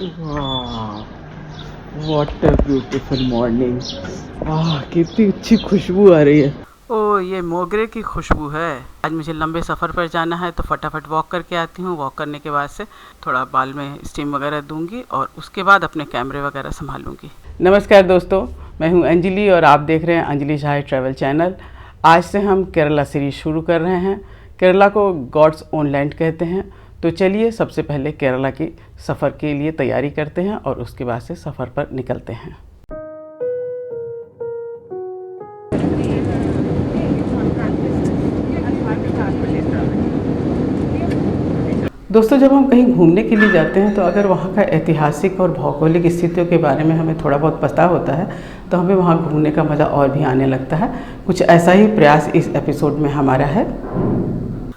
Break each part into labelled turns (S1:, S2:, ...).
S1: वाह, what a beautiful morning. वाह, कितनी अच्छी खुशबू आ रही है।
S2: ओ, ये मोगरे की खुशबू है। आज मुझे लंबे सफ़र पर जाना है तो फटाफट वॉक करके आती हूँ। वॉक करने के बाद से थोड़ा बाल में स्टीम वगैरह दूंगी और उसके बाद अपने कैमरे वगैरह संभालूंगी।
S1: नमस्कार दोस्तों, मैं हूं अंजलि और आप देख रहे हैं अंजलि शाह ट्रैवल चैनल। आज से हम केरला सीरीज शुरू कर रहे हैं। केरला को गॉड्स ओन लैंड कहते हैं। तो चलिए सबसे पहले केरला की सफ़र के लिए तैयारी करते हैं और उसके बाद से सफ़र पर निकलते हैं। दोस्तों, जब हम कहीं घूमने के लिए जाते हैं तो अगर वहाँ का ऐतिहासिक और भौगोलिक स्थितियों के बारे में हमें थोड़ा बहुत पता होता है तो हमें वहाँ घूमने का मज़ा और भी आने लगता है। कुछ ऐसा ही प्रयास इस एपिसोड में हमारा है।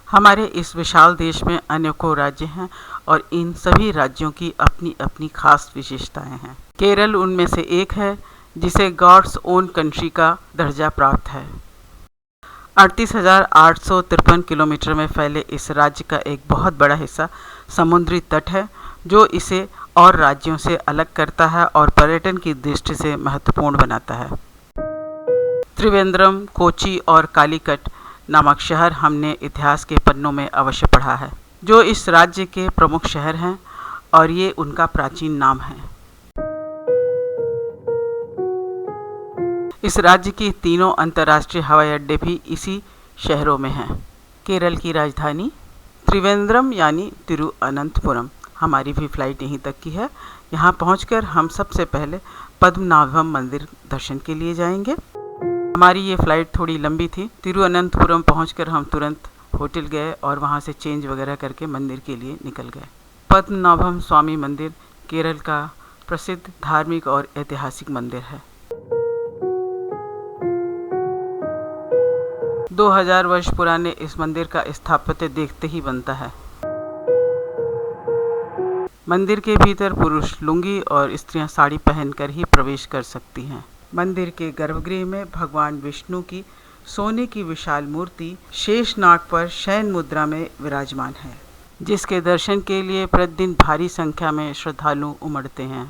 S2: हमारे इस विशाल देश में अनेकों राज्य हैं और इन सभी राज्यों की अपनी अपनी खास विशेषताएं हैं। केरल उनमें से एक है जिसे गॉड्स ओन कंट्री का दर्जा प्राप्त है। 38,853 किलोमीटर में फैले इस राज्य का एक बहुत बड़ा हिस्सा समुद्री तट है, जो इसे और राज्यों से अलग करता है और पर्यटन की दृष्टि से महत्वपूर्ण बनाता है। त्रिवेंद्रम, कोची और कालीकट नामक शहर हमने इतिहास के पन्नों में अवश्य पढ़ा है, जो इस राज्य के प्रमुख शहर हैं और ये उनका प्राचीन नाम है। इस राज्य की तीनों अंतर्राष्ट्रीय हवाई अड्डे भी इसी शहरों में हैं। केरल की राजधानी त्रिवेंद्रम यानी तिरुअनंतपुरम, हमारी भी फ्लाइट यहीं तक की है। यहाँ पहुँचकर हम सबसे पहले पद्मनाभम मंदिर दर्शन के लिए जाएंगे। हमारी ये फ़्लाइट थोड़ी लंबी थी। तिरुअनंतपुरम पहुंचकर हम तुरंत होटल गए और वहाँ से चेंज वगैरह करके मंदिर के लिए निकल गए। पद्मनाभम स्वामी मंदिर केरल का प्रसिद्ध धार्मिक और ऐतिहासिक मंदिर है। 2000 वर्ष पुराने इस मंदिर का स्थापत्य देखते ही बनता है। मंदिर के भीतर पुरुष लुंगी और स्त्रियां साड़ी पहनकर ही प्रवेश कर सकती हैं। मंदिर के गर्भगृह में भगवान विष्णु की सोने की विशाल मूर्ति शेषनाग पर शयन मुद्रा में विराजमान है, जिसके दर्शन के लिए प्रतिदिन भारी संख्या में श्रद्धालु उमड़ते हैं।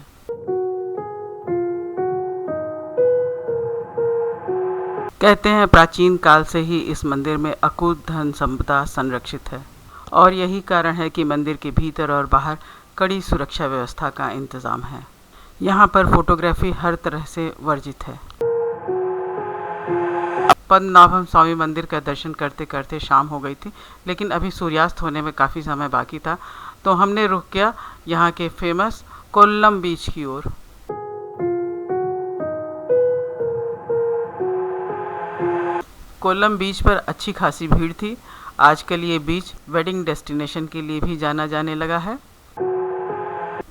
S2: कहते हैं प्राचीन काल से ही इस मंदिर में अकूत धन संपदा संरक्षित है और यही कारण है कि मंदिर के भीतर और बाहर कड़ी सुरक्षा व्यवस्था का इंतजाम है। यहाँ पर फोटोग्राफी हर तरह से वर्जित है। पद्मनाभम स्वामी मंदिर का दर्शन करते करते शाम हो गई थी, लेकिन अभी सूर्यास्त होने में काफ़ी समय बाकी था, तो हमने रुक किया यहाँ के फेमस कोल्लम बीच की ओर। कोल्लम बीच पर अच्छी खासी भीड़ थी। आजकल ये बीच वेडिंग डेस्टिनेशन के लिए भी जाना जाने लगा है।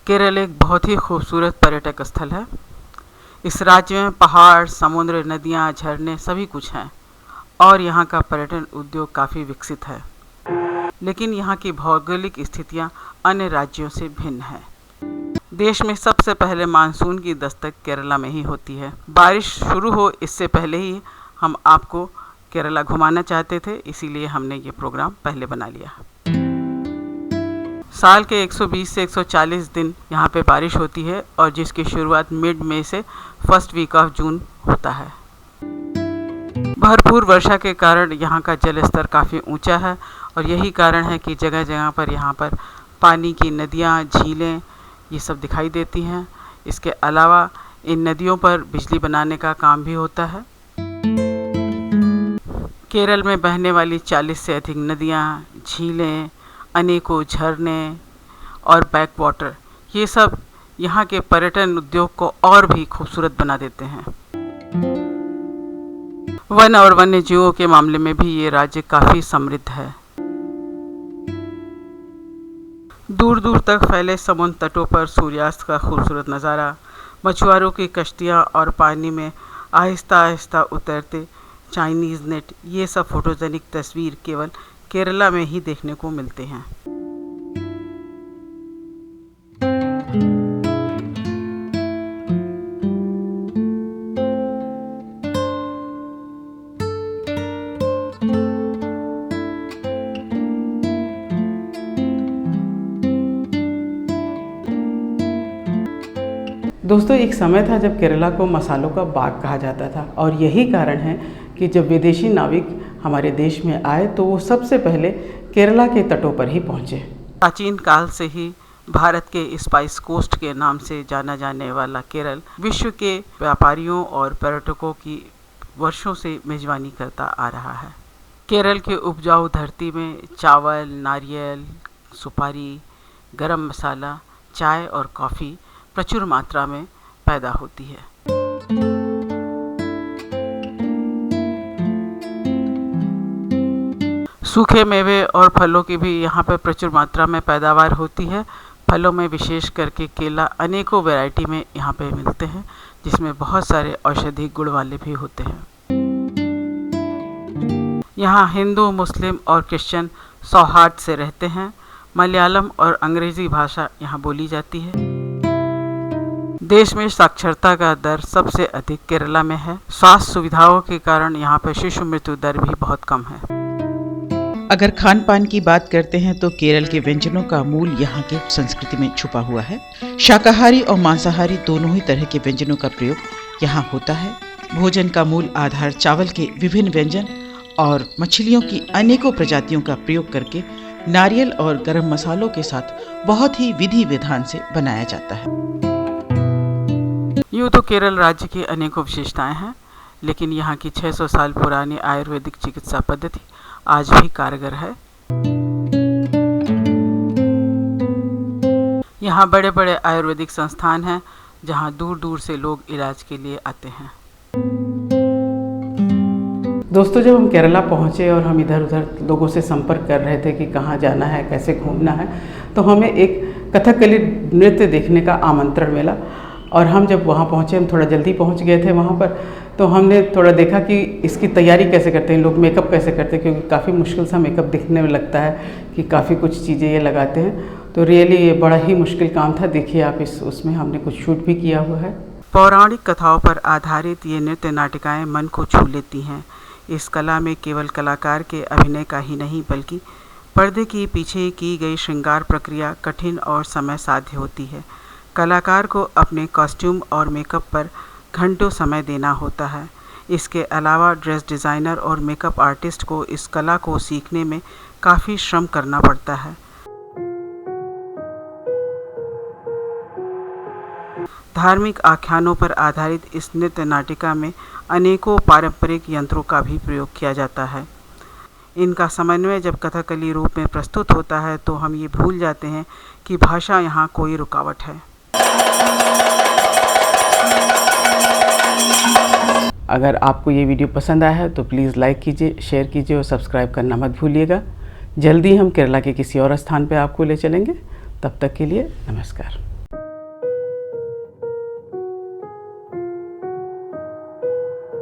S2: केरल एक बहुत ही खूबसूरत पर्यटक स्थल है। इस राज्य में पहाड़, समुद्र, नदियाँ, झरने सभी कुछ हैं और यहाँ का पर्यटन उद्योग काफ़ी विकसित है। लेकिन यहाँ की भौगोलिक स्थितियाँ अन्य राज्यों से भिन्न है। देश में सबसे पहले मानसून की दस्तक केरला में ही होती है। बारिश शुरू हो इससे पहले ही हम आपको केरला घुमाना चाहते थे, इसीलिए हमने ये प्रोग्राम पहले बना लिया। साल के 120 से 140 दिन यहाँ पे बारिश होती है और जिसकी शुरुआत मिड मई से फर्स्ट वीक ऑफ जून होता है। भरपूर वर्षा के कारण यहाँ का जल स्तर काफ़ी ऊंचा है और यही कारण है कि जगह जगह पर यहाँ पर पानी की नदियाँ, झीलें ये सब दिखाई देती हैं। इसके अलावा इन नदियों पर बिजली बनाने का काम भी होता है। केरल में बहने वाली 40 से अधिक नदियाँ, झीलें, अनेकों झरने और बैक वाटर, ये सब यहाँ के पर्यटन उद्योग को और भी खूबसूरत बना देते हैं। वन और वन्य जीवों के मामले में भी ये राज्य काफ़ी समृद्ध है। दूर दूर तक फैले समुद्र तटों पर सूर्यास्त का खूबसूरत नज़ारा, मछुआरों की कश्तियाँ और पानी में आहिस्ता आहिस्ता उतरते चाइनीज़ नेट, ये सब फोटोजेनिक तस्वीर केवल केरला में ही देखने को मिलते हैं।
S1: दोस्तों, एक समय था जब केरला को मसालों का बाग कहा जाता था और यही कारण है कि जब विदेशी नाविक हमारे देश में आए तो वो सबसे पहले केरला के तटों पर ही पहुँचे।
S2: प्राचीन काल से ही भारत के स्पाइस कोस्ट के नाम से जाना जाने वाला केरल विश्व के व्यापारियों और पर्यटकों की वर्षों से मेजबानी करता आ रहा है। केरल के उपजाऊ धरती में चावल, नारियल, सुपारी, गरम मसाला, चाय और कॉफ़ी प्रचुर मात्रा में पैदा होती है। सूखे मेवे और फलों की भी यहाँ पर प्रचुर मात्रा में पैदावार होती है। फलों में विशेष करके केला अनेकों वैरायटी में यहाँ पे मिलते हैं, जिसमें बहुत सारे औषधि गुण वाले भी होते हैं। यहाँ हिंदू, मुस्लिम और क्रिश्चियन सौहार्द से रहते हैं। मलयालम और अंग्रेज़ी भाषा यहाँ बोली जाती है। देश में साक्षरता का दर सबसे अधिक केरला में है। स्वास्थ्य सुविधाओं के कारण यहाँ पर शिशु मृत्यु दर भी बहुत कम है।
S3: अगर खान पान की बात करते हैं तो केरल के व्यंजनों का मूल यहाँ की संस्कृति में छुपा हुआ है। शाकाहारी और मांसाहारी दोनों ही तरह के व्यंजनों का प्रयोग यहाँ होता है। भोजन का मूल आधार चावल के विभिन्न व्यंजन और मछलियों की अनेकों प्रजातियों का प्रयोग करके नारियल और गरम मसालों के साथ बहुत ही विधि विधान से बनाया जाता है।
S2: यूँ तो केरल राज्य की अनेकों विशेषताएं हैं, लेकिन यहाँ की 600 साल पुरानी आयुर्वेदिक चिकित्सा पद्धति आज भी कारगर है। यहाँ बड़े बड़े आयुर्वेदिक संस्थान हैं, जहाँ दूर दूर से लोग इलाज के लिए आते हैं।
S1: दोस्तों, जब हम केरला पहुँचे और हम इधर उधर लोगों से संपर्क कर रहे थे कि कहाँ जाना है, कैसे घूमना है, तो हमें एक कथकली नृत्य देखने का आमंत्रण मिला। और हम जब वहाँ पहुँचे, हम थोड़ा जल्दी पहुँच गए थे वहाँ पर, तो हमने थोड़ा देखा कि इसकी तैयारी कैसे करते हैं लोग, मेकअप कैसे करते हैं, क्योंकि काफ़ी मुश्किल सा मेकअप दिखने में लगता है कि काफ़ी कुछ चीज़ें ये लगाते हैं। तो रियली ये बड़ा ही मुश्किल काम था। देखिए आप, उसमें हमने कुछ शूट भी किया हुआ है।
S2: पौराणिक कथाओं पर आधारित ये नृत्य नाटिकाएँ मन को छू लेती हैं। इस कला में केवल कलाकार के अभिनय का ही नहीं, बल्कि पर्दे के पीछे की गई श्रृंगार प्रक्रिया कठिन और समय साध्य होती है। कलाकार को अपने कॉस्ट्यूम और मेकअप पर घंटों समय देना होता है। इसके अलावा ड्रेस डिज़ाइनर और मेकअप आर्टिस्ट को इस कला को सीखने में काफ़ी श्रम करना पड़ता है। धार्मिक आख्यानों पर आधारित इस नृत्य नाटिका में अनेकों पारंपरिक यंत्रों का भी प्रयोग किया जाता है। इनका समन्वय जब कथकली रूप में प्रस्तुत होता है तो हम ये भूल जाते हैं कि भाषा यहाँ कोई रुकावट है।
S1: अगर आपको ये वीडियो पसंद आया है तो प्लीज़ लाइक कीजिए, शेयर कीजिए और सब्सक्राइब करना मत भूलिएगा। जल्दी हम केरला के किसी और स्थान पर आपको ले चलेंगे। तब तक के लिए नमस्कार।